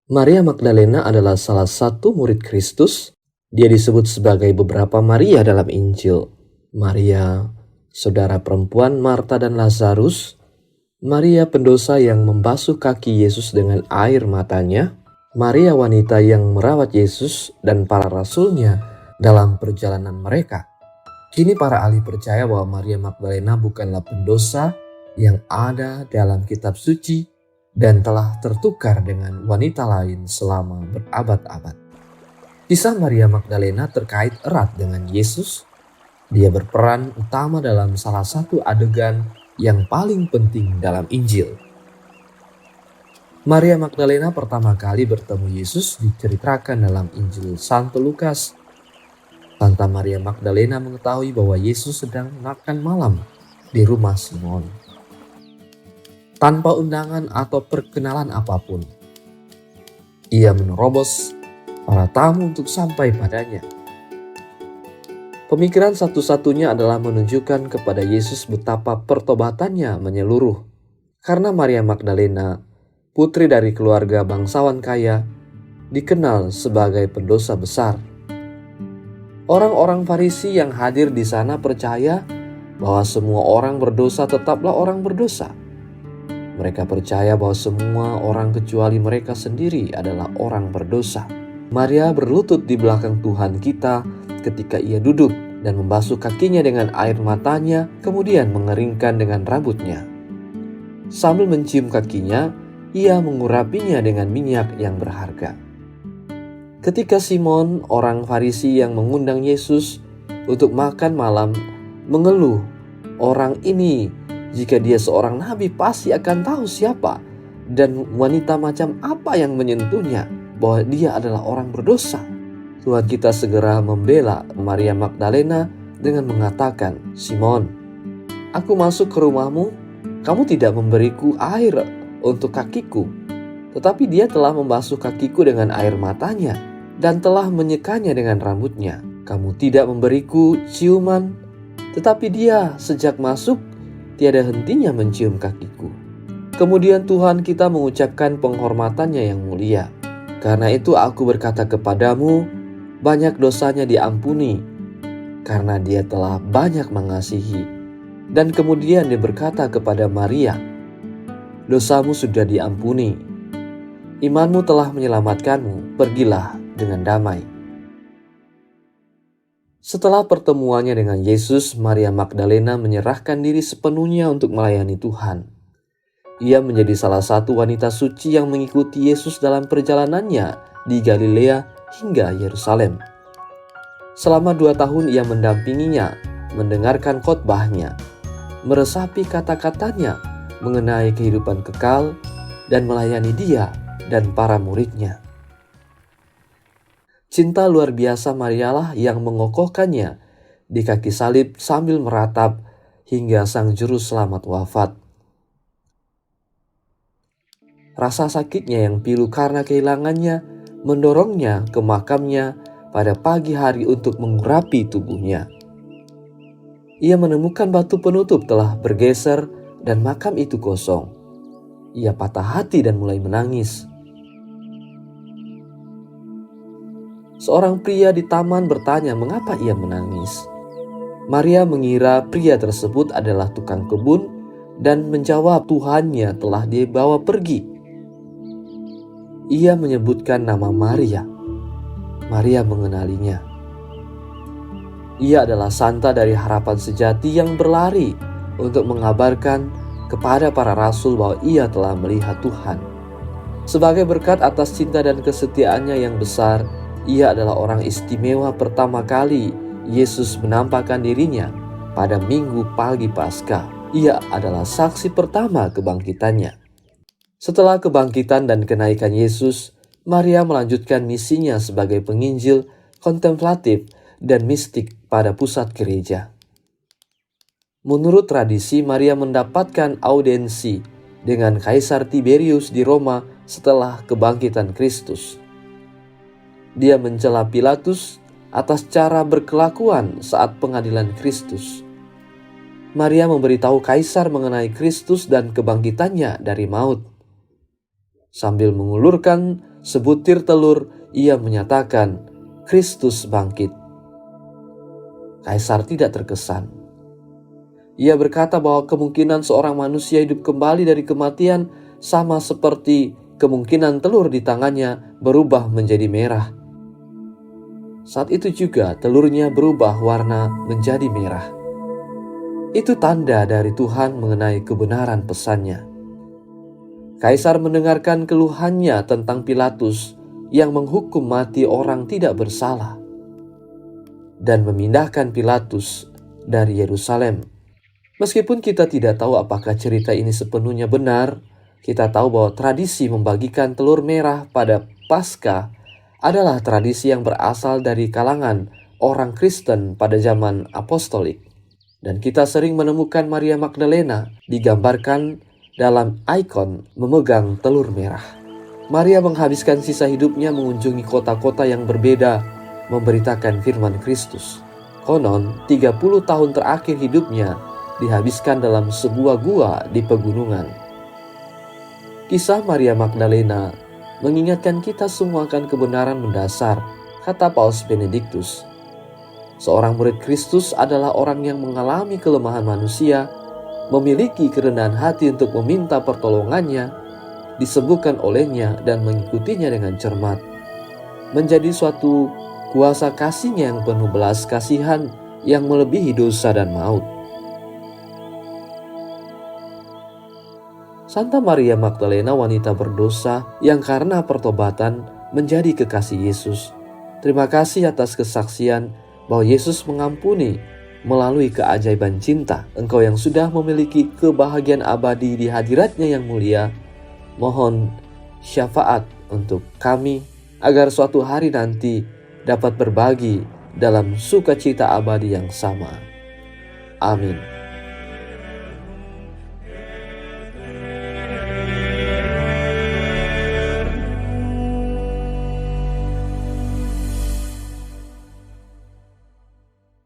Maria Magdalena adalah salah satu murid Kristus. Dia disebut sebagai beberapa Maria dalam Injil. Maria, saudara perempuan Marta dan Lazarus. Maria pendosa yang membasuh kaki Yesus dengan air matanya. Maria wanita yang merawat Yesus dan para rasulnya dalam perjalanan mereka. Kini para ahli percaya bahwa Maria Magdalena bukanlah pendosa yang ada dalam kitab suci dan telah tertukar dengan wanita lain selama berabad-abad. Kisah Maria Magdalena terkait erat dengan Yesus. Dia berperan utama dalam salah satu adegan yang paling penting dalam Injil. Maria Magdalena pertama kali bertemu Yesus diceritakan dalam Injil Santo Lukas. Santa Maria Magdalena mengetahui bahwa Yesus sedang makan malam di rumah Simon. Tanpa undangan atau perkenalan apapun, ia menerobos para tamu untuk sampai padanya. Pemikiran satu-satunya adalah menunjukkan kepada Yesus betapa pertobatannya menyeluruh. Karena Maria Magdalena, putri dari keluarga bangsawan kaya, dikenal sebagai pendosa besar. Orang-orang Farisi yang hadir di sana percaya bahwa semua orang berdosa tetaplah orang berdosa. Mereka percaya bahwa semua orang kecuali mereka sendiri adalah orang berdosa. Maria berlutut di belakang Tuhan kita ketika ia duduk dan membasuh kakinya dengan air matanya, kemudian mengeringkan dengan rambutnya. Sambil mencium kakinya, ia mengurapinya dengan minyak yang berharga. Ketika Simon, orang Farisi yang mengundang Yesus untuk makan malam, mengeluh, orang ini jika dia seorang nabi pasti akan tahu siapa dan wanita macam apa yang menyentuhnya, bahwa dia adalah orang berdosa. Tuhan kita segera membela Maria Magdalena dengan mengatakan, "Simon, aku masuk ke rumahmu, kamu tidak memberiku air untuk kakiku, tetapi dia telah membasuh kakiku dengan air matanya dan telah menyekanya dengan rambutnya. Kamu tidak memberiku ciuman, tetapi dia sejak masuk tiada hentinya mencium kakiku." Kemudian Tuhan kita mengucapkan penghormatannya yang mulia. "Karena itu aku berkata kepadamu, banyak dosanya diampuni, karena dia telah banyak mengasihi." Dan kemudian dia berkata kepada Maria, "Dosamu sudah diampuni, imanmu telah menyelamatkanmu, pergilah dengan damai." Setelah pertemuannya dengan Yesus, Maria Magdalena menyerahkan diri sepenuhnya untuk melayani Tuhan. Ia menjadi salah satu wanita suci yang mengikuti Yesus dalam perjalanannya di Galilea hingga Yerusalem. Selama 2 tahun ia mendampinginya, mendengarkan khotbahnya, meresapi kata-katanya mengenai kehidupan kekal, dan melayani dia dan para muridnya. Cinta luar biasa Marialah yang mengokohkannya di kaki salib sambil meratap hingga Sang Juru Selamat wafat. Rasa sakitnya yang pilu karena kehilangannya mendorongnya ke makamnya pada pagi hari untuk mengurapi tubuhnya. Ia menemukan batu penutup telah bergeser dan makam itu kosong. Ia patah hati dan mulai menangis. Seorang pria di taman bertanya mengapa ia menangis. Maria mengira pria tersebut adalah tukang kebun dan menjawab Tuhannya telah dibawa pergi. Ia menyebutkan nama Maria. Maria mengenalinya. Ia adalah santa dari harapan sejati yang berlari untuk mengabarkan kepada para rasul bahwa ia telah melihat Tuhan. Sebagai berkat atas cinta dan kesetiaannya yang besar, ia adalah orang istimewa pertama kali Yesus menampakkan dirinya pada Minggu pagi Paskah. Ia adalah saksi pertama kebangkitannya. Setelah kebangkitan dan kenaikan Yesus, Maria melanjutkan misinya sebagai penginjil, kontemplatif, dan mistik pada pusat gereja. Menurut tradisi, Maria mendapatkan audiensi dengan Kaisar Tiberius di Roma setelah kebangkitan Kristus. Dia mencela Pilatus atas cara berkelakuan saat pengadilan Kristus. Maria memberitahu Kaisar mengenai Kristus dan kebangkitannya dari maut. Sambil mengulurkan sebutir telur, ia menyatakan, "Kristus bangkit." Kaisar tidak terkesan. Ia berkata bahwa kemungkinan seorang manusia hidup kembali dari kematian sama seperti kemungkinan telur di tangannya berubah menjadi merah. Saat itu juga telurnya berubah warna menjadi merah. Itu tanda dari Tuhan mengenai kebenaran pesannya. Kaisar mendengarkan keluhannya tentang Pilatus yang menghukum mati orang tidak bersalah dan memindahkan Pilatus dari Yerusalem. Meskipun kita tidak tahu apakah cerita ini sepenuhnya benar, kita tahu bahwa tradisi membagikan telur merah pada Paskah adalah tradisi yang berasal dari kalangan orang Kristen pada zaman apostolik. Dan kita sering menemukan Maria Magdalena digambarkan dalam ikon memegang telur merah. Maria menghabiskan sisa hidupnya mengunjungi kota-kota yang berbeda, memberitakan firman Kristus. Konon 30 tahun terakhir hidupnya dihabiskan dalam sebuah gua di pegunungan. Kisah Maria Magdalena mengingatkan kita semua akan kebenaran mendasar, kata Paus Benediktus. Seorang murid Kristus adalah orang yang mengalami kelemahan manusia, memiliki kerendahan hati untuk meminta pertolongannya, disembuhkan olehnya dan mengikutinya dengan cermat. Menjadi suatu kuasa kasihnya yang penuh belas kasihan yang melebihi dosa dan maut. Santa Maria Magdalena, wanita berdosa yang karena pertobatan menjadi kekasih Yesus. Terima kasih atas kesaksian bahwa Yesus mengampuni melalui keajaiban cinta. Engkau yang sudah memiliki kebahagiaan abadi di hadiratnya yang mulia, mohon syafaat untuk kami agar suatu hari nanti dapat berbagi dalam sukacita abadi yang sama. Amin.